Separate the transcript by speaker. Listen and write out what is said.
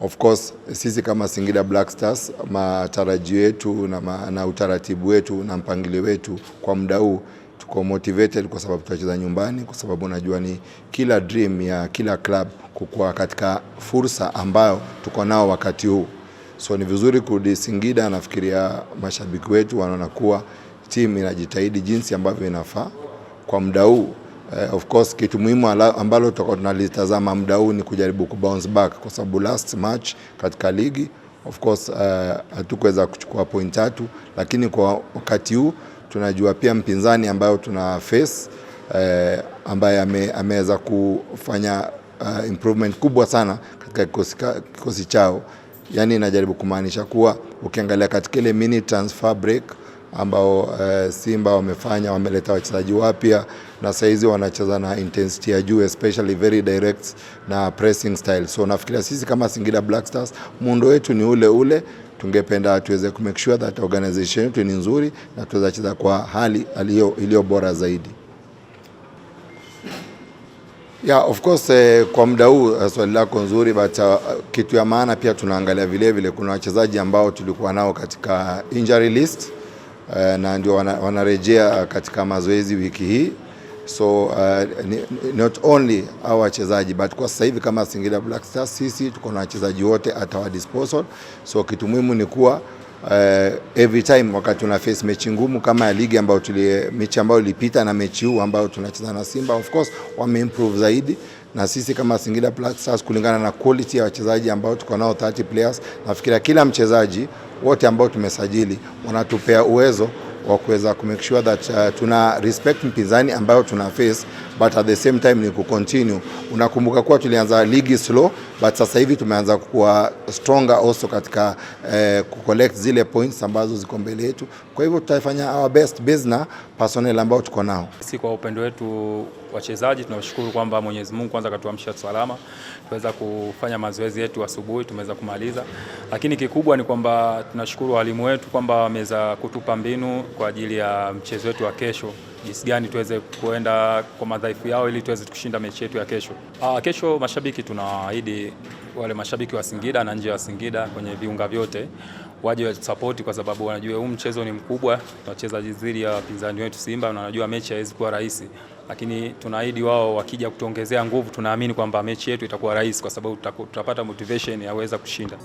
Speaker 1: Of course sisi kama Singida Black Stars, matarajio yetu na utaratibu wetu na mpangilio wetu kwa muda huu, tuko motivated kwa sababu tutacheza nyumbani, kwa sababu najua ni kila dream ya kila club kukua katika fursa ambayo tuko nao wakati huu. So ni vizuri kurudi Singida. Nafikiria mashabiki wetu wanaona kuwa timu inajitahidi jinsi ambavyo inafaa kwa muda huu. Of course kitu muhimu ambalo tutakuwa tunalitazama muda huu ni kujaribu kubounce back, kwa sababu last match katika ligi of course hatukuweza kuchukua point 3, lakini kwa wakati huu tunajua pia mpinzani ambayo tuna face ambaye ameweza kufanya improvement kubwa sana katika kikosi chao. Yani inajaribu kumaanisha kuwa ukiangalia katika ile mini transfer break ambao Simba wamefanya, wameleta wachezaji wapya na saizi wanacheza na intensity ya juu, especially very direct na pressing style. So nafikiria sisi kama Singida Black Stars muundo wetu ni ule ule. Tungependa tuweze ku make sure that organization yetu ni nzuri na tuweza cheza kwa hali iliyo bora zaidi. Yeah, of course kwa muda huu swali lako nzuri, but kitu ya maana pia tunaangalia vile kuna wachezaji ambao tulikuwa nao katika injury list na ndio wanarejea katika mazoezi wiki hii. So not only our wachezaji, but kwa sasa hivi kama Singida Black Stars sisi tuko na wachezaji wote at our disposal. So kitu muhimu ni kuwa every time wakati tuna face mechi ngumu kama ya ligi ambayo mechi ambayo ilipita na mechi huu ambayo tunacheza na Simba, of course wameimprove zaidi, na sisi kama Singida Black Stars kulingana na quality ya wachezaji ambao tuko nao 30 players, nafikiria kila mchezaji wote ambao tumesajili wanatupea uwezo wa kuweza ku make sure that tuna respect mpinzani ambayo tuna face, but at the same time ni ku continue. Unakumbuka kuwa tulianza ligi slow, but sasa hivi tumeanza kuwa stronger also katika ku collect zile points ambazo ziko mbele yetu. Kwa hivyo tutafanya our best based na personnel ambao tuko nao.
Speaker 2: Sisi kwa upendo wetu wachezaji tunashukuru kwamba Mwenyezi Mungu kwanza katuamsha salama, tuweza kufanya mazoezi yetu asubuhi, tumeweza kumaliza. Lakini kikubwa ni kwamba tunashukuru walimu wetu kwamba wameweza kutupa mbinu kwa ajili ya mchezo wetu wa kesho, jinsi gani tuweze kuenda kwa madhaifu yao ili tuweze kushinda mechi yetu ya kesho. Kesho mashabiki tunawaahidi, wale mashabiki wa Singida na nje ya Singida kwenye viunga vyote waje support, kwa sababu wanajua huu mchezo ni mkubwa, tunacheza dhidi ya wapinzani wetu Simba na wanajua mechi haiwezi kuwa rahisi, lakini tunaahidi wao wakija kutuongezea nguvu, tunaamini kwamba mechi yetu itakuwa rahisi, kwa sababu tutapata motivation ya kuweza kushinda.